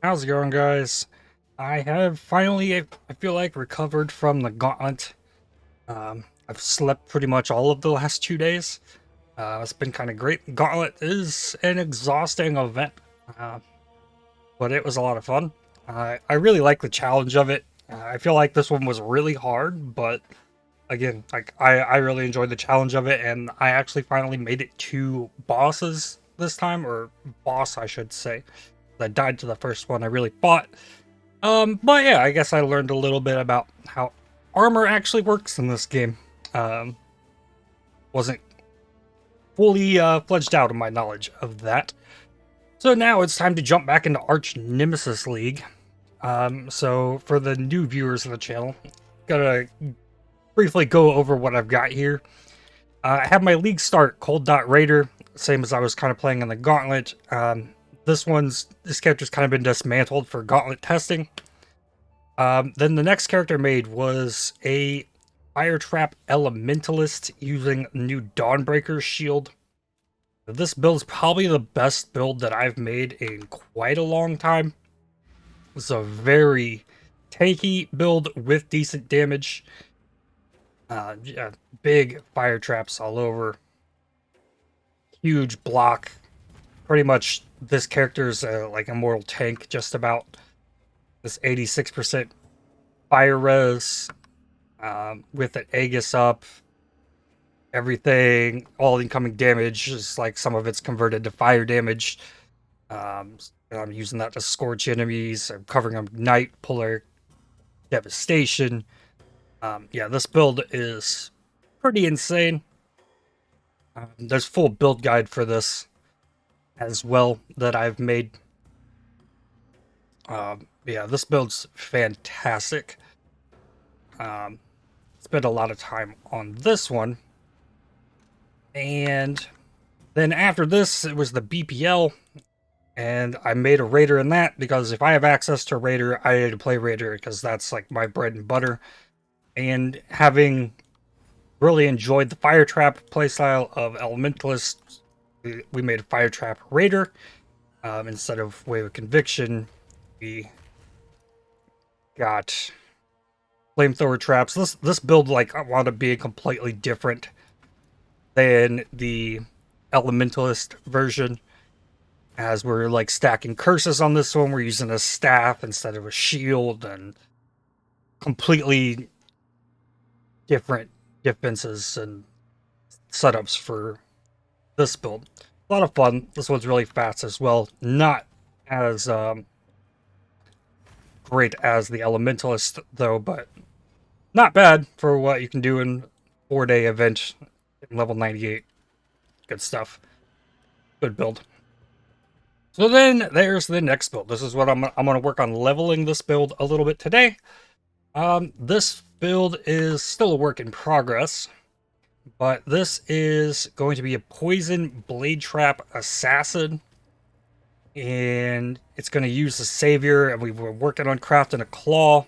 How's it going, guys? I have finally, I feel like, recovered from the gauntlet. I've slept pretty much all of the last 2 days. It's been kind of great. Gauntlet is an exhausting event, uh, but it was a lot of fun. I really like the challenge of it. I feel like this one was really hard, but again, like I really enjoyed the challenge of it, and I actually finally made it to bosses this time, or boss, I should say. I died to the first one I really fought. But yeah, I guess I learned a little bit about how armor actually works in this game. Um, wasn't fully fledged out in my knowledge of that. So now it's time to jump back into Archnemesis League. So for the new viewers of the channel, gotta briefly go over what I've got here. I have my league start, Cold Dot Raider, same as I was kind of playing in the Gauntlet. This character's kind of been dismantled for Gauntlet testing. Then the next character made was a Fire Trap Elementalist using new Dawnbreaker shield. This build is probably the best build that I've made in quite a long time. It's a very tanky build with decent damage. Yeah, big fire traps all over. Huge block. Pretty much this character's like a mortal tank, just about. This 86% fire res with an Aegis up. Everything, all incoming damage is like some of it's converted to fire damage. I'm using that to scorch enemies. I'm covering them Ignite, Polar Devastation. Yeah, this build is pretty insane. There's full build guide for this as well that I've made. Yeah, this build's fantastic. Spent a lot of time on this one. And then after this, it was the BPL. And I made a Raider in that because if I have access to Raider, I need to play Raider because that's like my bread and butter. And having really enjoyed the Fire Trap playstyle of Elementalist, we made a Fire Trap Raider. Instead of Wave of Conviction, we got Flamethrower Traps. This build, like, I want to be completely different than the Elementalist version, as we're like stacking curses on this one. We're using a staff instead of a shield, and completely different defenses and setups for this build. A lot of fun. This one's really fast as well. Not as great as the Elementalist though, but not bad for what you can do in 4-day event in level 98. Good stuff. Good build. So then there's the next build. This is what I'm going to work on leveling this build a little bit today. This build is still a work in progress, but this is going to be a Poison Blade Trap Assassin, and it's going to use the Savior, and we were working on crafting a Claw,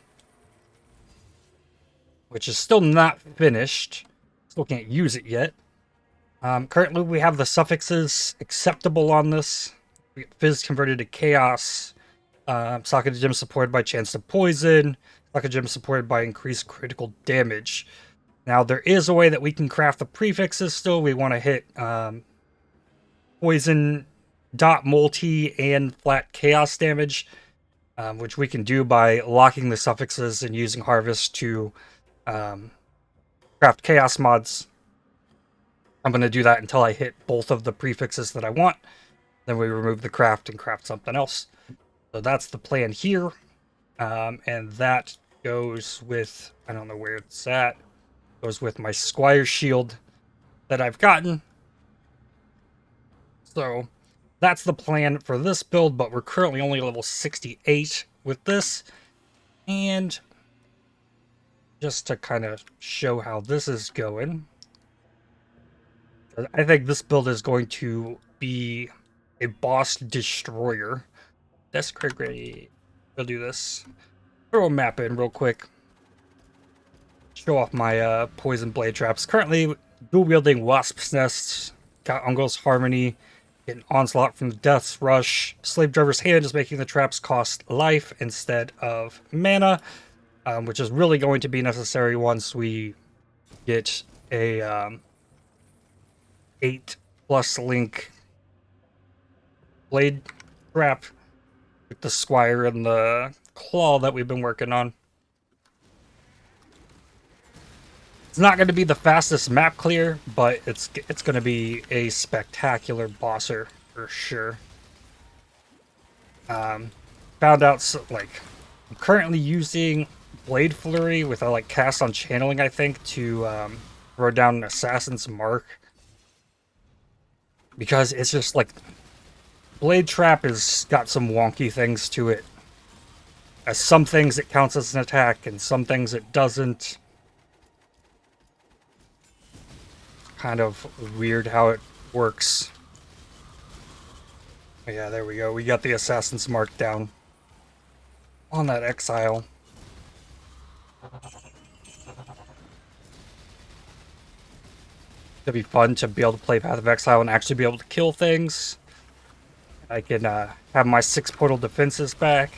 which is still not finished. Still can't use it yet. Currently we have the suffixes acceptable on this. We get Fizz converted to Chaos. Socket Gem supported by Chance to Poison. Socket Gem supported by increased critical damage. Now there is a way that we can craft the prefixes still. We want to hit Poison, Dot Multi, and Flat Chaos damage. Which we can do by locking the suffixes and using Harvest to craft Chaos mods. I'm going to do that until I hit both of the prefixes that I want. Then we remove the craft and craft something else. So that's the plan here. And that goes with, I don't know where it's at, goes with my Squire shield that I've gotten. So that's the plan for this build, but we're currently only level 68 with this. And just to kind of show how this is going, I think this build is going to be a boss destroyer. That's great. We'll do this. Throw a map in real quick. Show off my Poison Blade Traps. Currently dual wielding Wasp's Nests. Got Uncle's Harmony. Getting onslaught from the Death's Rush. Slave Driver's Hand is making the traps cost life instead of mana, which is really going to be necessary once we get a 8+ link blade trap with the Squire and the claw that we've been working on. It's not going to be the fastest map clear, but it's going to be a spectacular bosser for sure. Found out like I'm currently using Blade Flurry with a like cast on channeling, I think, to throw down an Assassin's Mark, because it's just like Blade Trap has got some wonky things to it. As some things it counts as an attack, and some things it doesn't. Kind of weird how it works. Yeah, there we go. We got the Assassin's Mark down on that exile. It'd be fun to be able to play Path of Exile and actually be able to kill things. I can have my 6 portal defenses back.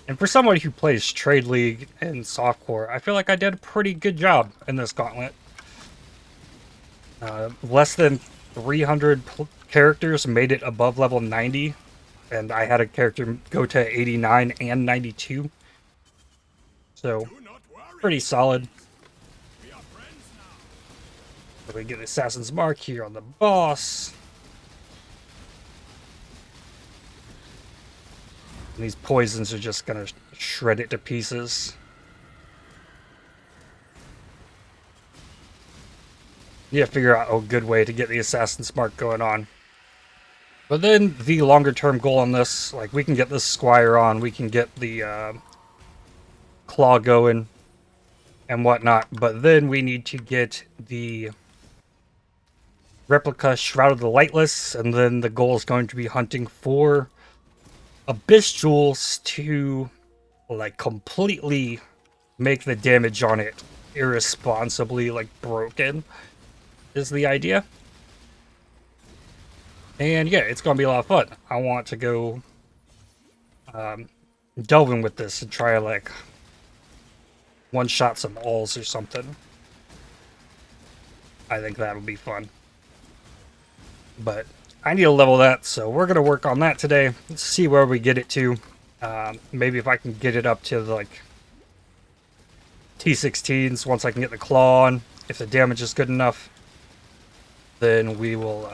And for somebody who plays Trade League and Softcore, I feel like I did a pretty good job in this gauntlet. Less than 300 characters made it above level 90, and I had a character go to 89 and 92. So, pretty solid. So we get the Assassin's Mark here on the boss. And these poisons are just gonna shred it to pieces. Yeah, figure out a good way to get the Assassin's Mark going on. But then the longer term goal on this, like we can get this Squire on, we can get the claw going and whatnot, but then we need to get the Replica Shroud of the Lightless, and then the goal is going to be hunting for Abyss Jewels to like completely make the damage on it irresponsibly like broken is the idea. And yeah, it's gonna be a lot of fun. I want to go delving with this and try like one-shot some alls or something. I think that'll be fun. But I need to level that, so we're going to work on that today. Let's see where we get it to. Maybe if I can get it up to like T16s once I can get the claw on. If the damage is good enough, then we will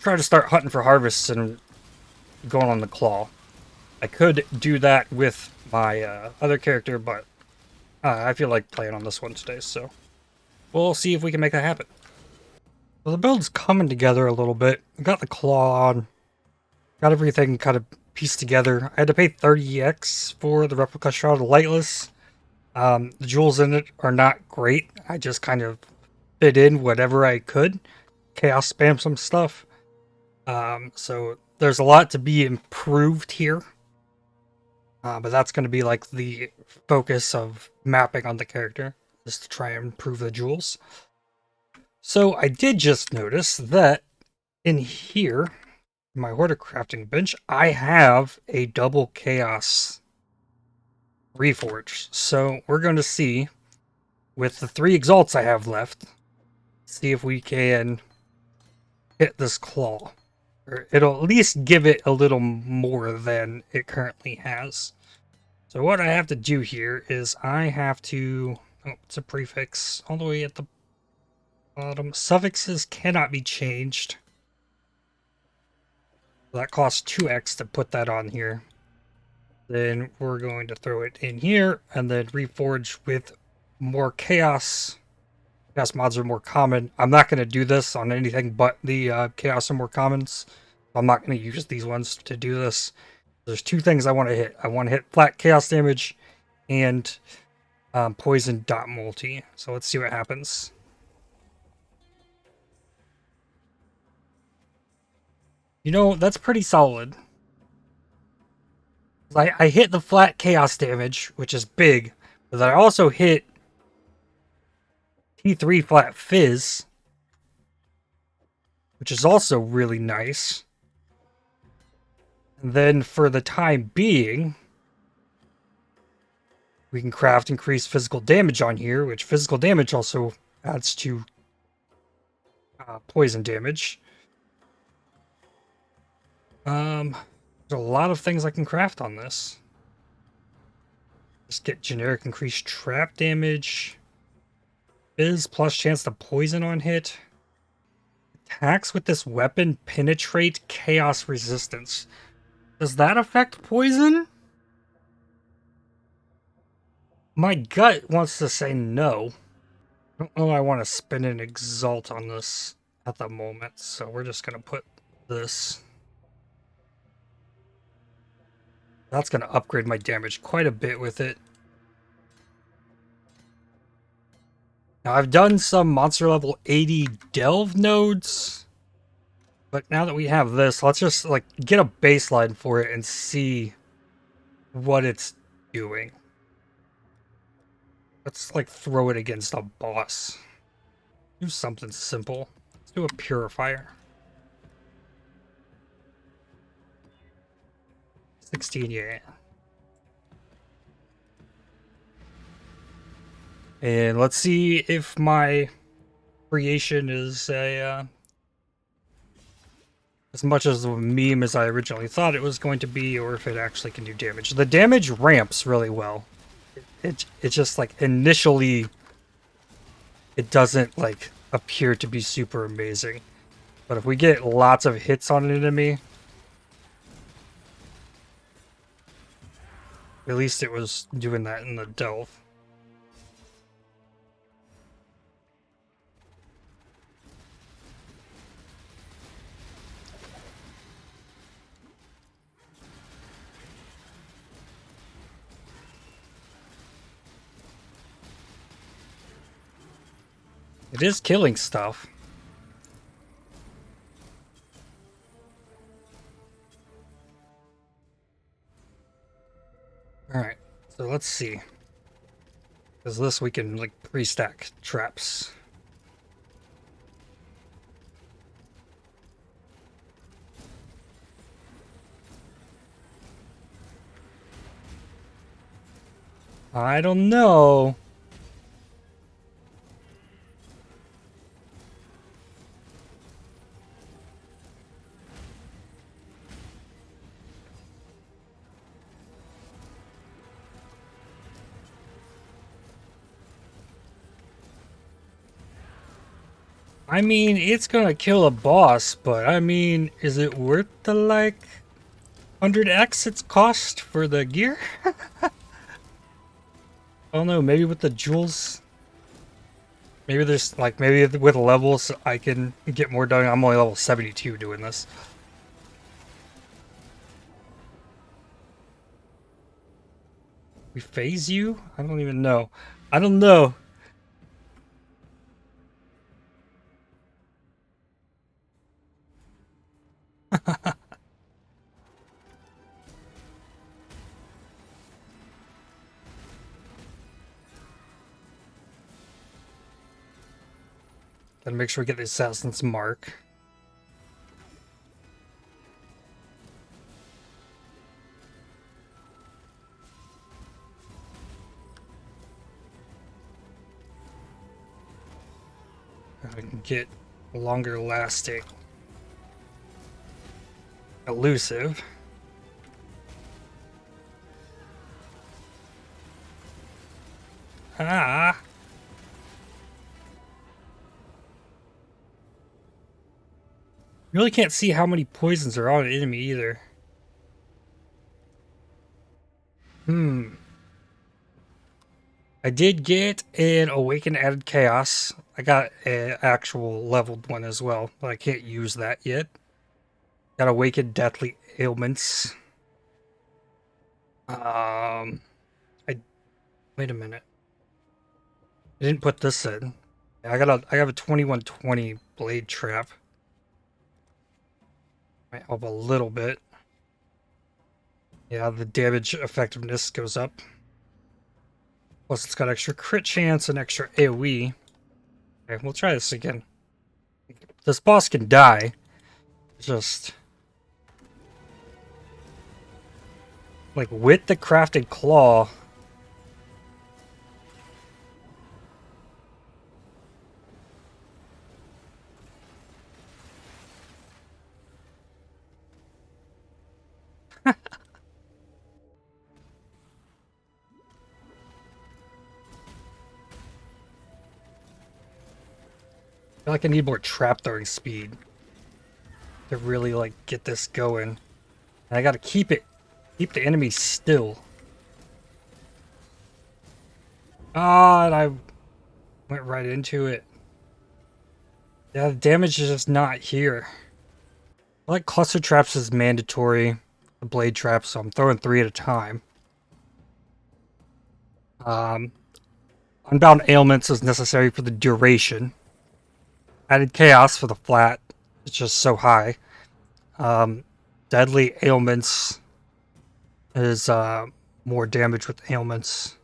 try to start hunting for harvests and going on the claw. I could do that with my other character, but I feel like playing on this one today, so we'll see if we can make that happen. Well, the build's coming together a little bit. Got the claw on. Got everything kind of pieced together. I had to pay 30x for the Replica Shroud of Lightless. The jewels in it are not great. I just kind of fit in whatever I could. Chaos spam some stuff. So there's a lot to be improved here. But that's going to be like the focus of mapping on the character, is to try and improve the jewels. So I did just notice that in here, my Hoarder crafting bench, I have a double chaos reforge. So we're going to see, with the 3 exalts I have left, see if we can hit this claw. Or it'll at least give it a little more than it currently has. So what I have to do here is I have to... Oh, it's a prefix all the way at the bottom. Suffixes cannot be changed. That costs 2x to put that on here. Then we're going to throw it in here and then reforge with more chaos. Chaos mods are more common. I'm not going to do this on anything but the chaos and more commons. I'm not going to use these ones to do this. There's 2 things I want to hit. I want to hit flat chaos damage and poison dot multi. So let's see what happens. You know, that's pretty solid. I hit the flat chaos damage, which is big, but I also hit T3 flat fizz, which is also really nice. And then for the time being, we can craft increased physical damage on here, which physical damage also adds to poison damage. There's a lot of things I can craft on this. Just get generic increased trap damage. Fizz plus chance to poison on hit. Attacks with this weapon penetrate chaos resistance. Does that affect poison? My gut wants to say no. I don't know I want to spend an exalt on this at the moment, so we're just going to put this. That's going to upgrade my damage quite a bit with it. Now, I've done some monster level 80 delve nodes, but now that we have this, let's just like get a baseline for it and see what it's doing. Let's like throw it against a boss. Do something simple. Let's do a purifier. 16, yeah. And let's see if my creation is a as much as a meme as I originally thought it was going to be, or if it actually can do damage. The damage ramps really well. It just like initially it doesn't like appear to be super amazing. But if we get lots of hits on an enemy, at least it was doing that in the delve. It is killing stuff. Alright, so let's see. Because this we can like pre-stack traps. I don't know. I mean, it's gonna kill a boss, but I mean, is it worth the like 100x its cost for the gear? I don't know, maybe with the jewels. Maybe there's like, maybe with levels I can get more done. I'm only level 72 doing this. We phase you? I don't even know. I don't know. Gotta make sure we get the assassin's mark. I can get longer lasting. Elusive. Ah! Really can't see how many poisons are on an enemy either. I did get an Awakened Added Chaos. I got an actual leveled one as well, but I can't use that yet. Got Awakened Deathly Ailments. Wait a minute. I didn't put this in. I have a 2120 blade trap. Might help a little bit. Yeah, the damage effectiveness goes up. Plus it's got extra crit chance and extra AoE. Okay, we'll try this again. this boss can die. Just like with the crafted claw. I feel like I need more trap throwing speed to really like get this going. And I gotta keep the enemy still. Ah, and I went right into it. Yeah, the damage is just not here. I like cluster traps is mandatory. The blade traps, so I'm throwing 3 at a time. Unbound ailments is necessary for the duration. Added chaos for the flat. It's just so high. Deadly ailments is more damage with ailments.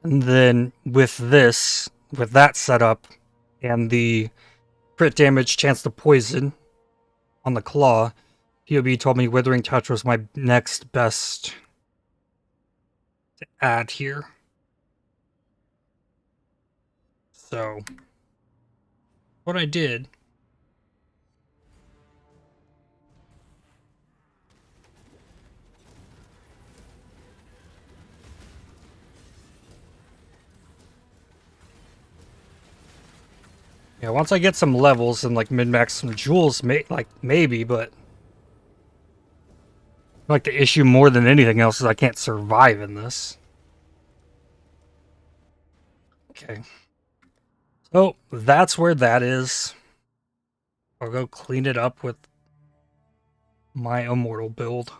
And then with that setup, and the crit damage chance to poison on the claw, POB told me Withering Touch was my next best to add here. So, what I did... Yeah, once I get some levels and like min-max some jewels, maybe, but like the issue more than anything else is I can't survive in this. Okay. So that's where that is. I'll go clean it up with my immortal build.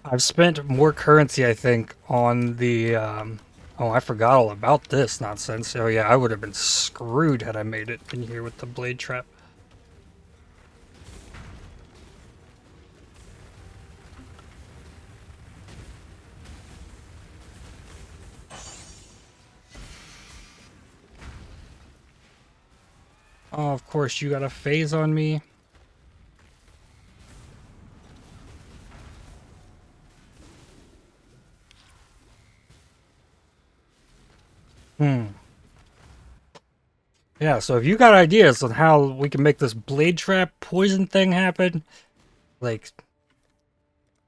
I've spent more currency, I think, on the... Oh, I forgot all about this nonsense. Oh yeah, I would have been screwed had I made it in here with the blade trap. Oh, of course, you got a phase on me. Yeah, so if you got ideas on how we can make this blade trap poison thing happen, like,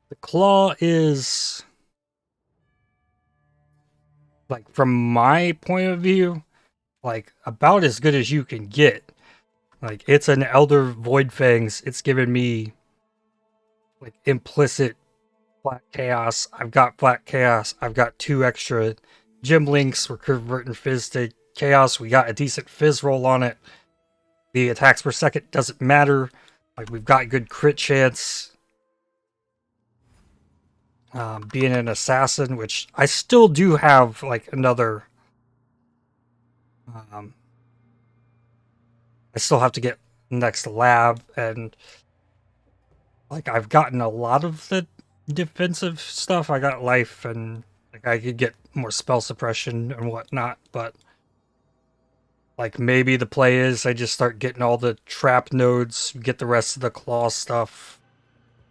the claw is, like, from my point of view, like, about as good as you can get. Like, it's an Elder Void Fangs. It's given me, like, implicit flat chaos. I've got flat chaos. I've got 2 extra gem links. We're converting fizz to chaos. We got a decent fizz roll on it. The attacks per second doesn't matter. Like, we've got good crit chance. Being an assassin, which I still do have, like, another... I still have to get next lab, and... Like, I've gotten a lot of the defensive stuff. I got life, and like I could get more spell suppression and whatnot, but... Like, maybe the play is I just start getting all the trap nodes, get the rest of the claw stuff.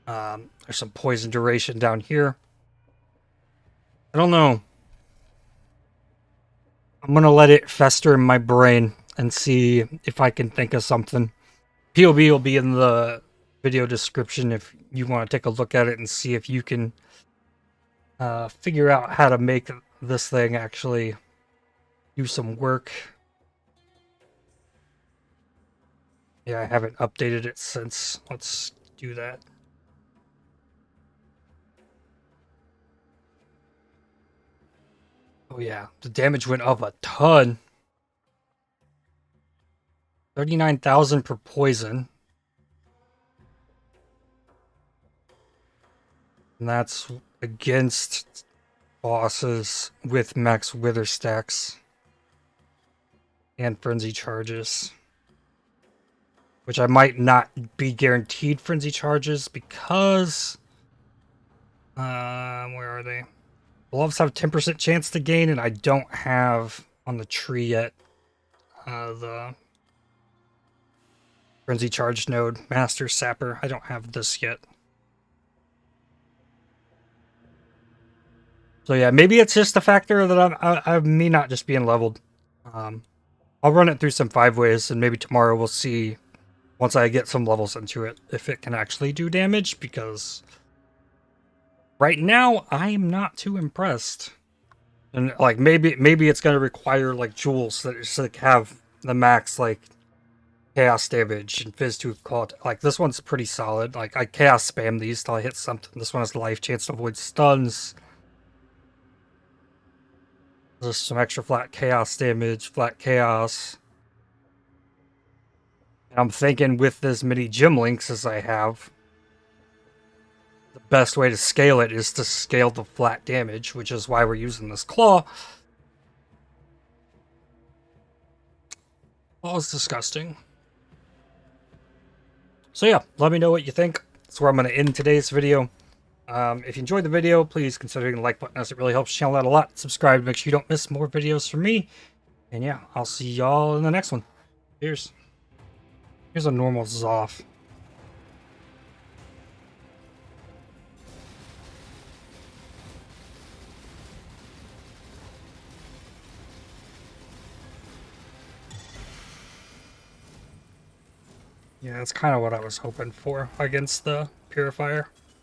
There's some poison duration down here. I don't know. I'm gonna let it fester in my brain and see if I can think of something. POB will be in the video description if you want to take a look at it and see if you can figure out how to make this thing actually do some work. Yeah, I haven't updated it since. Let's do that. Oh yeah, the damage went up a ton. 39,000 per poison. And that's against bosses with max wither stacks and frenzy charges. which I might not be guaranteed frenzy charges because where are they? Gloves have 10% chance to gain, and I don't have on the tree yet the frenzy charge node. Master Sapper, I don't have this yet. So yeah, maybe it's just a factor that I'm me not just being leveled. I'll run it through some 5-ways, and maybe tomorrow we'll see, once I get some levels into it, if it can actually do damage, because right now I'm not too impressed. And like maybe it's gonna require like jewels that just like have the max like chaos damage and fizz to call. Like this one's pretty solid. Like I chaos spam these till I hit something. This one has life chance to avoid stuns. Just some extra flat chaos damage, flat chaos. And I'm thinking with as many gem links as I have, the best way to scale it is to scale the flat damage, which is why we're using this claw. Claw is disgusting. So yeah, let me know what you think. That's where I'm going to end today's video. If you enjoyed the video, please consider hitting the like button, as it really helps the channel out a lot. Subscribe to make sure you don't miss more videos from me. And yeah, I'll see y'all in the next one. Cheers. Here's a normal Zoff. Yeah, that's kind of what I was hoping for against the Purifier.